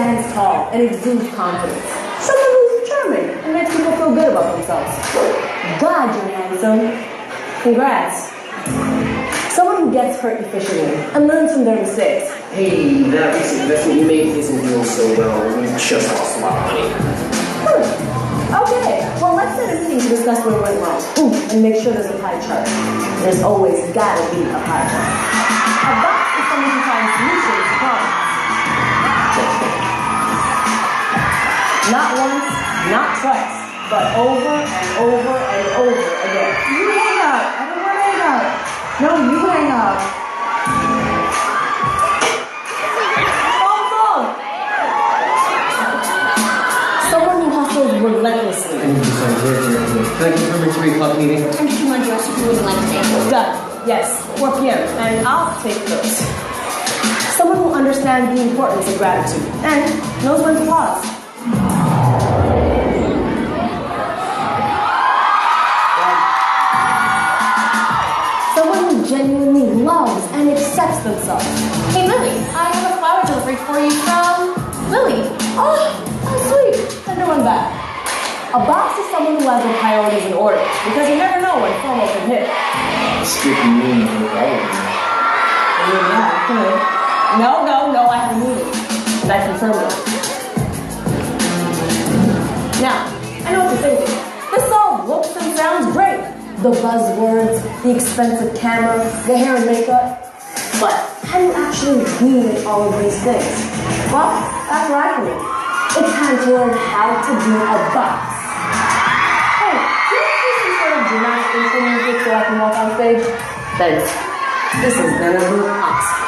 stands tall and exudes confidence. Someone who's charming and makes people feel good about themselves. God, you're handsome. Congrats. Someone who gets hurt efficiently and learns from their mistakes. Hey, that recent investment you made isn't doing so well. We just lost a lot of money. Okay, well, let's set a meeting to discuss where we went wrong. And make sure there's a pie chart. There's always gotta be a pie chart. A box is someone who finds solutions to problems. Not once, not twice, but over and over and over again. You hang up. I don't want to hang up. No, you hang up. Someone who hustles relentlessly. I need to sign here. Can I confirm your 3 o'clock meeting? And if you want to ask if you would like to. Done. Yes, 4 p.m. And I'll take those. Someone who understands the importance of gratitude and knows when to pause. Someone who genuinely loves and accepts themselves. Hey, Lily, I have a flower delivery for you from Lilly. Oh, sweet. Send her one back. A boss is someone who has their priorities in order because you never know when FOMO can hit. Skip me. Yeah, okay. No, I have a meeting. And I confirm it. Now, I know what you're thinking. This all looks and sounds great. The buzzwords, the expensive camera, the hair and makeup. But how do you actually do all of these things? Well, that's where I come in. It's time to learn how to be a boss. Hey, can you do some sort of dramatic intro music so I can walk on stage? Thanks. This is gonna be awesome.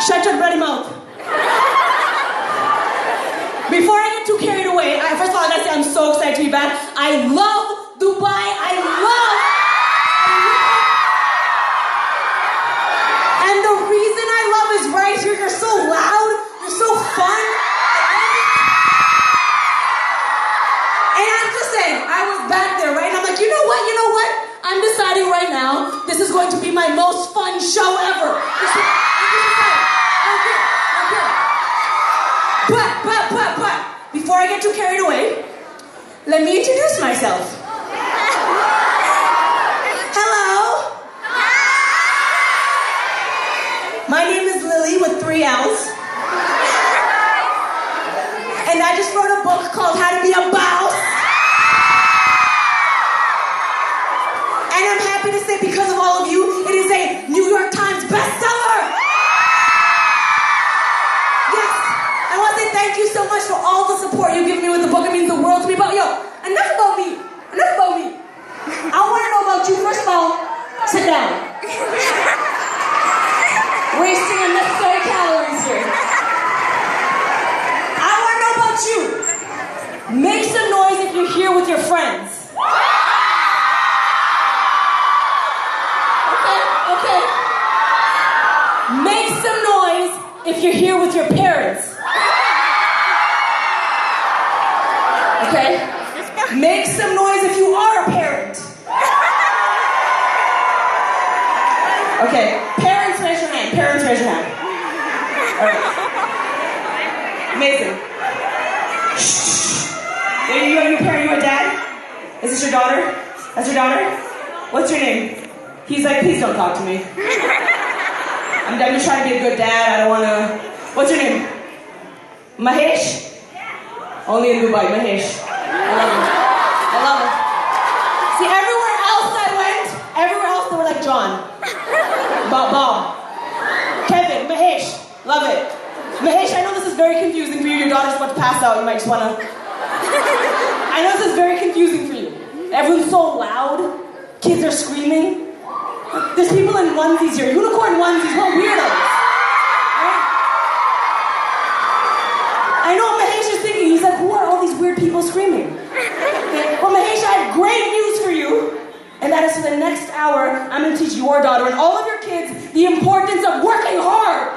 Shut your bloody mouth. Before I get too carried away, first of all, I gotta say I'm so excited to be back. I love Dubai. And the reason I love is right here. You're so loud. You're so fun. And I'm just saying, I was back there, right? And I'm like, you know what? I'm deciding right now, this is going to be my most fun show ever. But, before I get too carried away, let me introduce myself. Hello. My name is Lilly with 3 L's. And I just wrote a book called How to Be a Bawse. And I'm happy to say, because of all of you, it is a New York Times bestseller. Yes, I want to say thank thank you so much for all the support you give me with the book. It means the world to me. But yo, enough about me. Enough about me. I want to know about you. First of all, sit down. Wasting unnecessary calories here. I want to know about you. Make some noise if you're here with your friends. Okay. Make some noise if you're here with your parents. Okay? Make some noise if you are a parent. Okay, parents raise your hand. Parents raise your hand. All right. Amazing. Shh. You're a parent, you're a dad? Is this your daughter? That's your daughter? What's your name? He's like, please don't talk to me. I'm just trying to be a good dad. I don't want to... What's your name? Mahesh? Only in Dubai, Mahesh. I love him. See, everywhere else I went, they were like John. Bob. Kevin, Mahesh. Love it. Mahesh, I know this is very confusing for you. Your daughter's about to pass out. You might just want to... I know this is very confusing for you. Everyone's so loud. Kids are screaming. There's people in onesies here. Unicorn onesies. What weirdos. Right? I know what Mahesh is thinking. He's like, who are all these weird people screaming? Okay? Well, Mahesh, I have great news for you. And that is for the next hour, I'm going to teach your daughter and all of your kids the importance of working hard.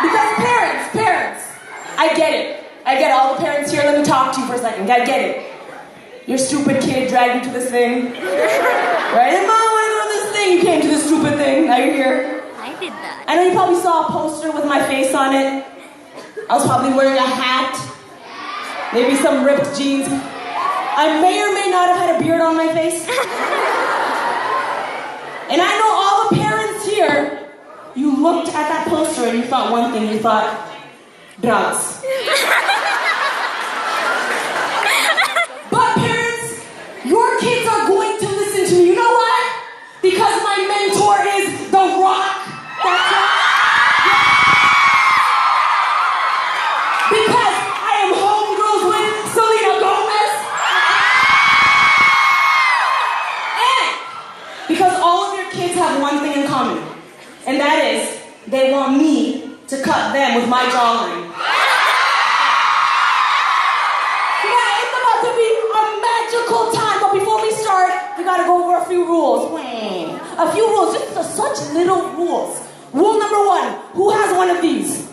Because parents, I get it. I get all the parents here. Let me talk to you for a second. I get it. Your stupid kid dragged you to this thing. Right? And Mom, I know this thing. You came to this stupid thing. Now you're here. I did that. I know you probably saw a poster with my face on it. I was probably wearing a hat. Maybe some ripped jeans. I may or may not have had a beard on my face. And I know all the parents here, you looked at that poster and you thought one thing. You thought, drugs. But parents, your kids are going to listen to me. You know why? Because my mentor is The Rock. That's right. Because I am homegirls with Selena Gomez. And because all of your kids have one thing in common. And that is, they want me to cut them with my jawline. It's about to be a magical time, but before we start, we gotta go over a few rules. A few rules, just such little rules. Rule number 1, who has one of these?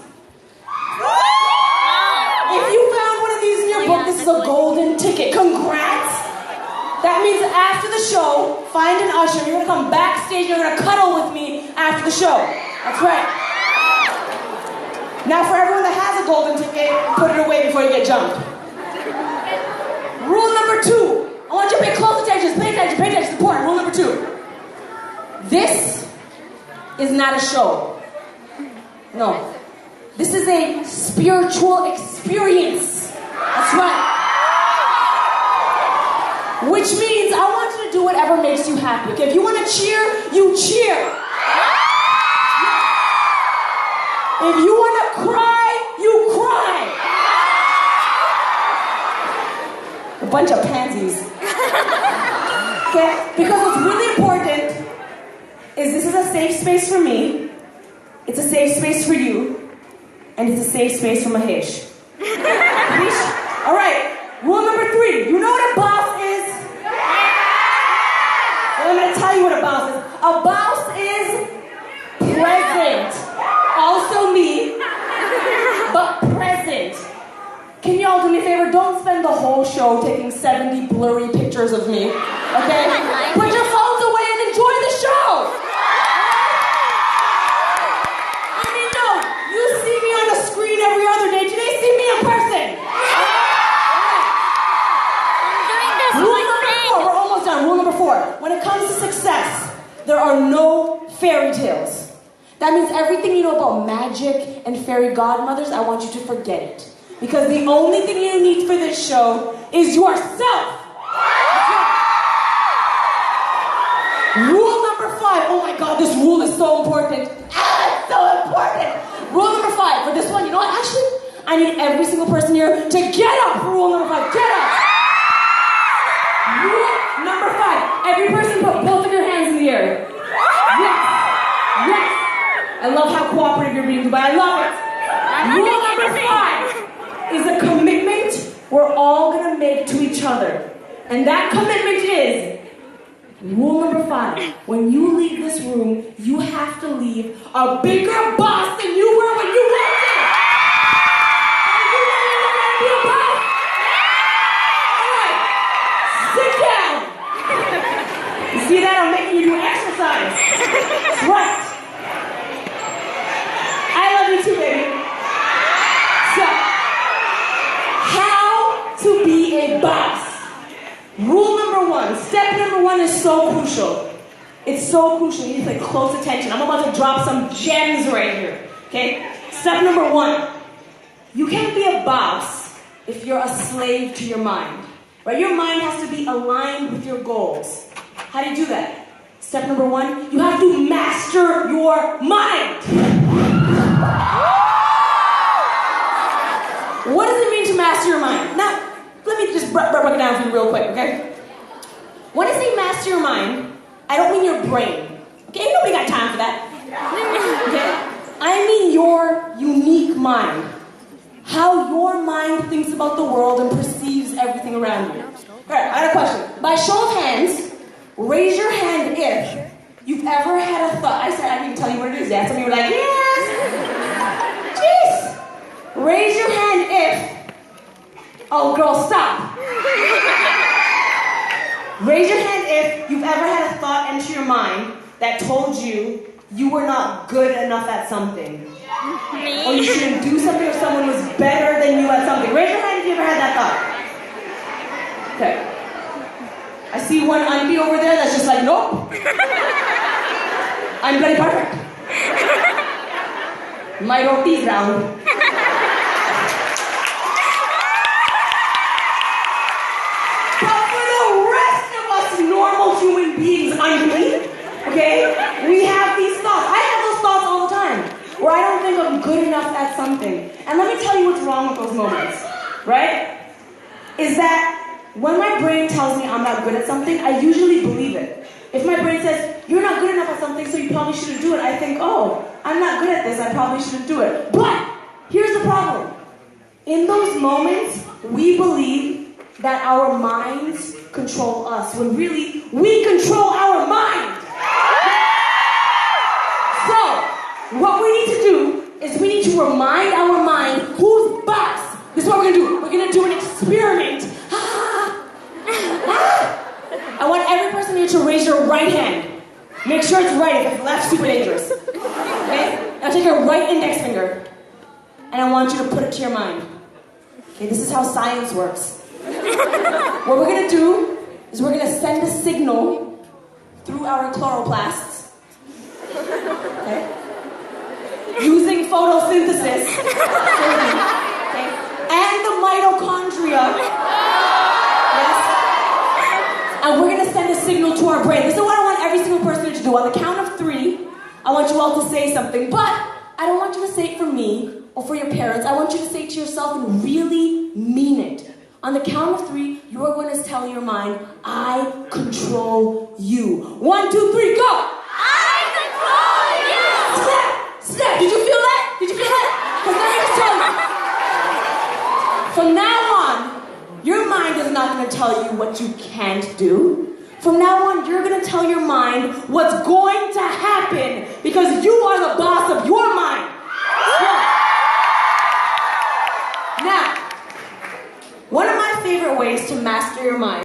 If you found one of these in your book, this is a golden ticket. Congrats! That means after the show, find an usher, you're gonna come backstage, you're gonna cuddle with me after the show. That's right. Now for everyone that has a golden ticket, put it away before you get jumped. Rule number 2. I want you to pay close attention. Pay attention. It's important. Rule number 2. This is not a show. No. This is a spiritual experience. That's right. Which means I want you to do whatever makes you happy. Okay, if you want to cheer, you cheer. If you want to cry, you cry. A bunch of pansies. Okay? Because what's really important is this is a safe space for me, it's a safe space for you, and it's a safe space for Mahesh. Mahesh? Alright, rule number 3. You know what a boss is? Well, I'm going to tell you what a boss is. A boss is present. Also me, but present. Can y'all do me a favor? Don't spend the whole show taking 70 blurry pictures of me, okay? Put your phones away and enjoy the show! I mean, no, you see me on the screen every other day. Today, see me in person. Rule number 4, we're almost done. Rule number 4, when it comes to success, there are no fairy tales. That means everything you know about magic and fairy godmothers, I want you to forget it. Because the only thing you need for this show is yourself. Rule number 5. Oh my God, this rule is so important. It's so important. Rule number 5. 5. For this one, you know what? Actually, I need every single person here to get up for rule number 5. Get up. Rule number 5. Every person put both of your hands in the air. Yes. Yes. I love how cooperative you're being, but I love it. Rule number 5 is a commitment we're all gonna make to each other. And that commitment is, rule number 5, when you leave this room, you have to leave a bigger boss than you were when you walked in. Are you ready to be a boss? All right, sit down. You see that? I'm making you do exercise. Right. I love you too, baby. So, how to be a boss. Rule number 1, step number 1 is so crucial. It's so crucial. You need to pay close attention. I'm about to drop some gems right here. Okay? Step number 1. You can't be a boss if you're a slave to your mind. Right? Your mind has to be aligned with your goals. How do you do that? Step number 1, you have to master your mind. What does it mean to master your mind? Now, let me just break it down for you real quick, okay? When I say master your mind, I don't mean your brain. Okay, nobody got time for that. Okay? I mean your unique mind. How your mind thinks about the world and perceives everything around you. Alright, I got a question. By show of hands, raise your hand if you've ever had a thought. I said I didn't tell you what it is yet. Some of you were like, yes! Jeez! Raise your hand if... Oh, girl, stop. Raise your hand if you've ever had a thought enter your mind that told you you were not good enough at something. Or you shouldn't do something or someone was better than you at something. Raise your hand if you ever had that thought. Okay. I see one auntie over there that's just like, nope. I'm bloody perfect. My roti's round. Normal human beings underneath, okay? We have these thoughts. I have those thoughts all the time where I don't think I'm good enough at something. And let me tell you what's wrong with those moments, right? Is that when my brain tells me I'm not good at something, I usually believe it. If my brain says, you're not good enough at something, so you probably shouldn't do it, I think, oh, I'm not good at this, I probably shouldn't do it. But here's the problem. In those moments, we believe that our minds control us, when really, we control our mind. So, what we need to do is we need to remind our mind who's boss. This is what we're gonna do. We're gonna do an experiment. I want every person here to raise your right hand. Make sure it's right. If it's left, super dangerous. Okay? Now take your right index finger, and I want you to put it to your mind. Okay, this is how science works. What we're gonna do is we're gonna send a signal through our chloroplasts, okay? Using photosynthesis, okay? And the mitochondria, yes? And we're gonna send a signal to our brain. This is what I want every single person to do. On the count of 3, I want you all to say something, but I don't want you to say it for me or for your parents. I want you to say it to yourself and really mean it. On the count of 3, you are going to tell your mind, I control you. 1, 2, 3, go! I control you! Step! Did you feel that? Did you feel that? Because let me just tell you. From now on, your mind is not going to tell you what you can't do. From now on, you're going to tell your mind what's going to happen because you are the boss of your mind. Now, one of my favorite ways to master your mind